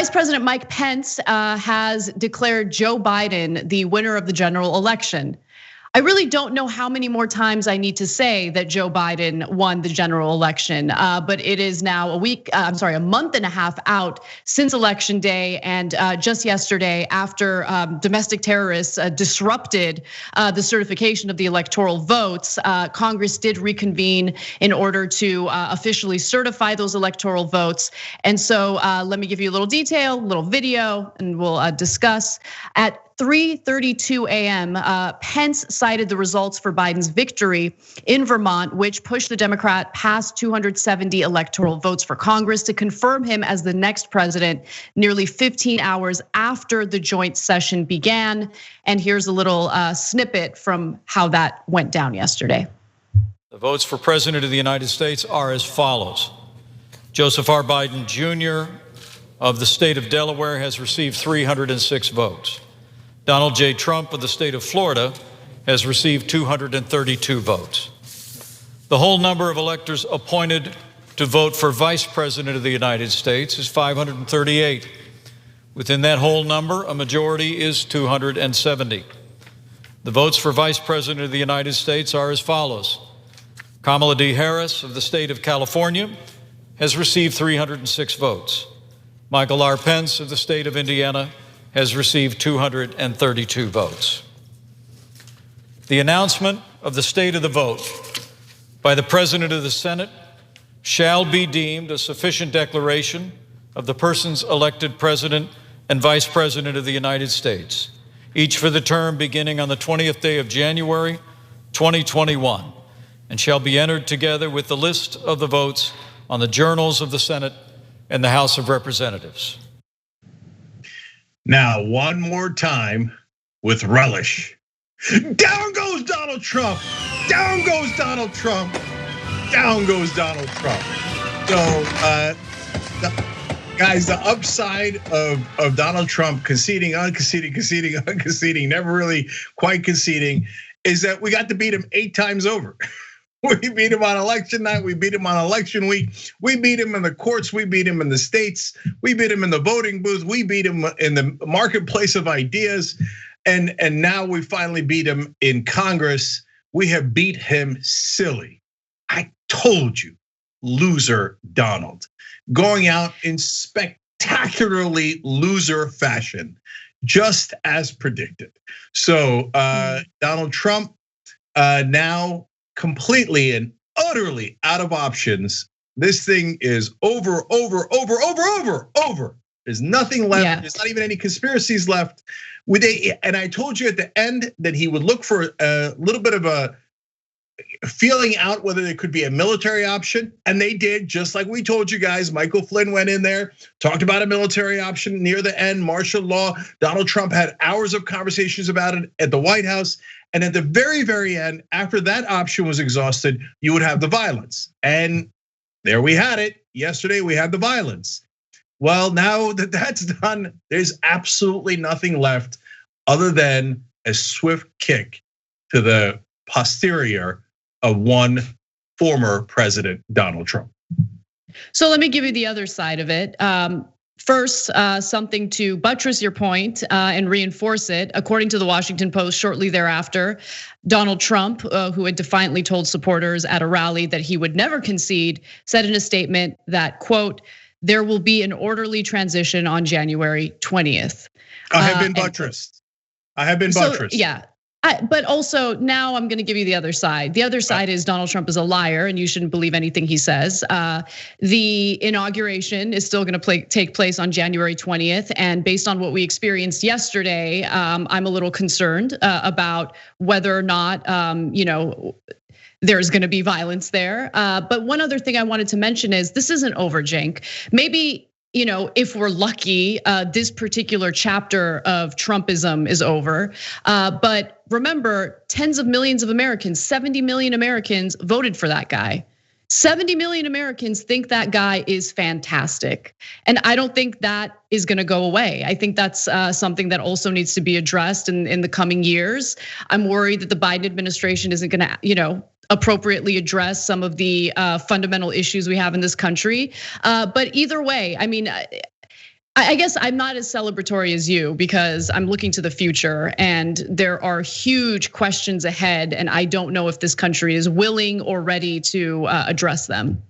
Vice President Mike Pence has declared Joe Biden the winner of the general election. I really don't know how many more times I need to say that Joe Biden won the general election, but it is now a month and a half out since election day. And just yesterday, after domestic terrorists disrupted the certification of the electoral votes, Congress did reconvene in order to officially certify those electoral votes. And so let me give you a little detail, a little video, and we'll discuss. At 3:32 a.m., Pence cited the results for Biden's victory in Vermont, which pushed the Democrat past 270 electoral votes for Congress to confirm him as the next president nearly 15 hours after the joint session began. And here's a little snippet from how that went down yesterday. The votes for President of the United States are as follows. Joseph R. Biden Jr. of the state of Delaware has received 306 votes. Donald J. Trump of the state of Florida has received 232 votes. The whole number of electors appointed to vote for Vice President of the United States is 538. Within that whole number, a majority is 270. The votes for Vice President of the United States are as follows. Kamala D. Harris of the state of California has received 306 votes. Michael R. Pence of the state of Indiana has received 232 votes. The announcement of the state of the vote by the President of the Senate shall be deemed a sufficient declaration of the persons elected President and Vice President of the United States, each for the term beginning on the 20th day of January, 2021, and shall be entered together with the list of the votes on the journals of the Senate and the House of Representatives. Now, one more time with relish. Down goes Donald Trump. Down goes Donald Trump. Down goes Donald Trump. So, guys, the upside of Donald Trump conceding, unconceding, never really quite conceding, is that we got to beat him 8 times over. We beat him on election night. We beat him on election week. We beat him in the courts. We beat him in the states. We beat him in the voting booth. We beat him in the marketplace of ideas. And now we finally beat him in Congress. We have beat him silly. I told you, loser Donald. Going out in spectacularly loser fashion, just as predicted. So Donald Trump now completely and utterly out of options. This thing is over. There's nothing left. Yeah. There's not even any conspiracies left. And I told you at the end that he would look for a little bit of a feeling out whether there could be a military option. And they did, just like we told you guys. Michael Flynn went in there, talked about a military option near the end, martial law. Donald Trump had hours of conversations about it at the White House. And at the very, very end, after that option was exhausted, you would have the violence. And there we had it. Yesterday, we had the violence. Well, now that that's done, there's absolutely nothing left other than a swift kick to the posterior of one former president, Donald Trump. So let me give you the other side of it. First, something to buttress your point and reinforce it. According to the Washington Post, shortly thereafter, Donald Trump, who had defiantly told supporters at a rally that he would never concede, said in a statement that, quote, "There will be an orderly transition on January 20th. I have been buttressed. So, yeah. But also now I'm gonna give you the other side. The other side is Donald Trump is a liar and you shouldn't believe anything he says. The inauguration is still gonna take place on January 20th. And based on what we experienced yesterday, I'm a little concerned about whether or not, there's gonna be violence there. But one other thing I wanted to mention is this isn't over, Cenk. Maybe, if we're lucky, this particular chapter of Trumpism is over. But remember, tens of millions of Americans, 70 million Americans voted for that guy. 70 million Americans think that guy is fantastic. And I don't think that is gonna go away. I think that's something that also needs to be addressed in the coming years. I'm worried that the Biden administration isn't gonna, appropriately address some of the fundamental issues we have in this country. But either way, I mean, I guess I'm not as celebratory as you because I'm looking to the future and there are huge questions ahead, and I don't know if this country is willing or ready to address them.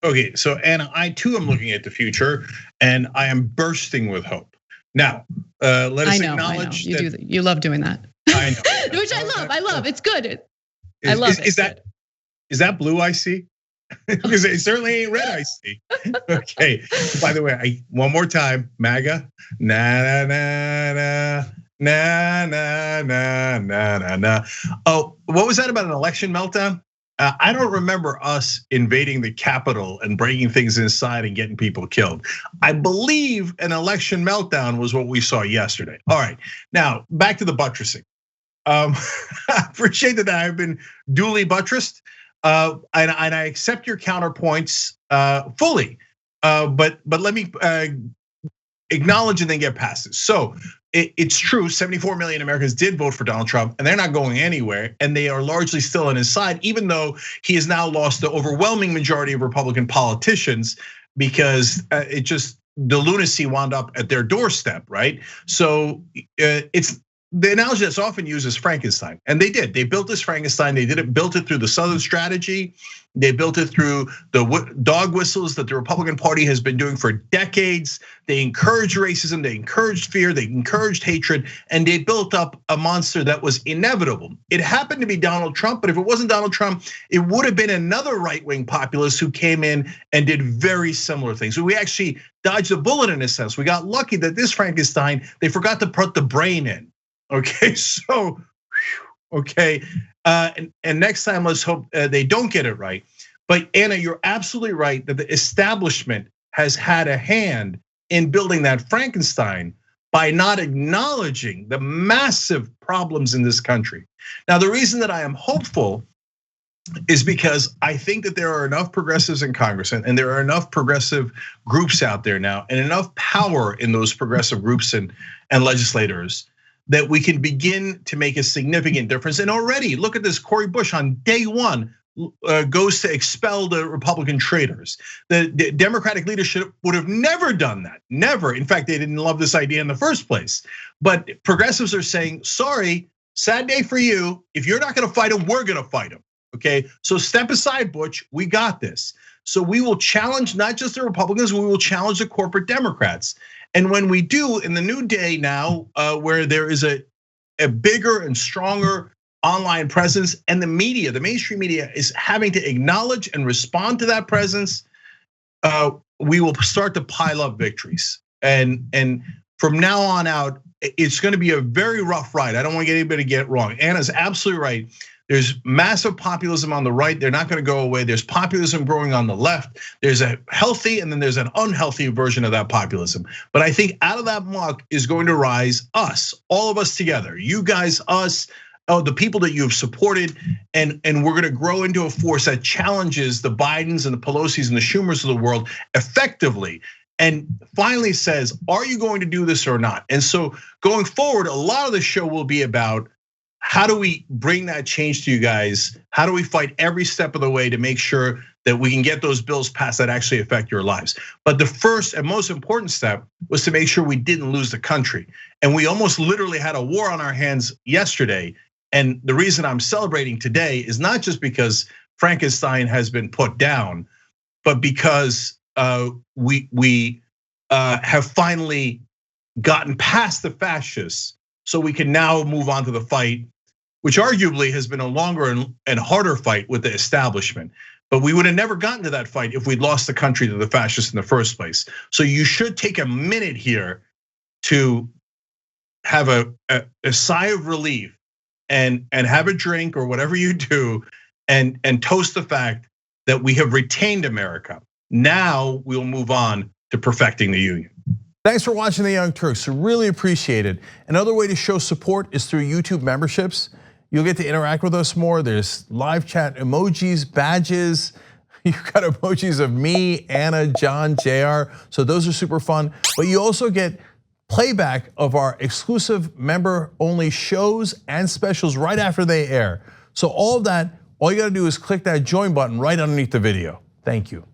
Okay, so Anna, I too am looking at the future, and I am bursting with hope. Now, let us acknowledge that you love doing that. I know, which I love. It's good. I love it. Is that blue I see? Because it certainly ain't red I see. Okay. By the way, one more time, MAGA. Na na na na na na na na na. Oh, what was that about an election meltdown? I don't remember us invading the Capitol and breaking things inside and getting people killed. I believe an election meltdown was what we saw yesterday. All right, now back to the buttressing. I appreciate that I've been duly buttressed, and I accept your counterpoints fully. But let me acknowledge and then get past it. So it's true, 74 million Americans did vote for Donald Trump, and they're not going anywhere, and they are largely still on his side, even though he has now lost the overwhelming majority of Republican politicians because the lunacy wound up at their doorstep, right? So it's the analogy that's often used is Frankenstein, and they did. They built this Frankenstein. They built it through the Southern strategy. They built it through the dog whistles that the Republican Party has been doing for decades. They encouraged racism, they encouraged fear, they encouraged hatred, and they built up a monster that was inevitable. It happened to be Donald Trump, but if it wasn't Donald Trump, it would have been another right-wing populist who came in and did very similar things. So we actually dodged a bullet in a sense. We got lucky that this Frankenstein, they forgot to put the brain in. Okay, so, okay, and next time let's hope they don't get it right. But Anna, you're absolutely right that the establishment has had a hand in building that Frankenstein by not acknowledging the massive problems in this country. Now, the reason that I am hopeful is because I think that there are enough progressives in Congress and there are enough progressive groups out there now and enough power in those progressive groups and legislators that we can begin to make a significant difference. And already, look at this, Cori Bush on day one goes to expel the Republican traitors. The Democratic leadership would have never done that, never. In fact, they didn't love this idea in the first place. But progressives are saying, sorry, sad day for you. If you're not gonna fight them, we're gonna fight them, okay? So step aside, Butch, we got this. So we will challenge not just the Republicans, we will challenge the corporate Democrats. And when we do, in the new day now, where there is a bigger and stronger online presence, and the media, the mainstream media is having to acknowledge and respond to that presence, we will start to pile up victories. And from now on out, it's gonna be a very rough ride. I don't wanna get anybody to get it wrong. Anna's absolutely right. There's massive populism on the right. They're not gonna go away. There's populism growing on the left. There's a healthy and then there's an unhealthy version of that populism. But I think out of that muck is going to rise us, all of us together. You guys, us, the people that you have supported, and we're gonna grow into a force that challenges the Bidens and the Pelosi's and the Schumers of the world effectively. And finally says, are you going to do this or not? And so going forward, a lot of the show will be about how do we bring that change to you guys? How do we fight every step of the way to make sure that we can get those bills passed that actually affect your lives? But the first and most important step was to make sure we didn't lose the country. And we almost literally had a war on our hands yesterday. And the reason I'm celebrating today is not just because Frankenstein has been put down, but because we have finally gotten past the fascists, so we can now move on to the fight, which arguably has been a longer and harder fight with the establishment. But we would have never gotten to that fight if we'd lost the country to the fascists in the first place. So you should take a minute here to have a sigh of relief and have a drink or whatever you do and toast the fact that we have retained America. Now we'll move on to perfecting the union. Thanks for watching The Young Turks, really appreciate it. Another way to show support is through YouTube memberships. You'll get to interact with us more. There's live chat emojis, badges. You've got emojis of me, Anna, John, JR. So those are super fun. But you also get playback of our exclusive member-only shows and specials right after they air. So all of that, all you gotta do is click that join button right underneath the video. Thank you.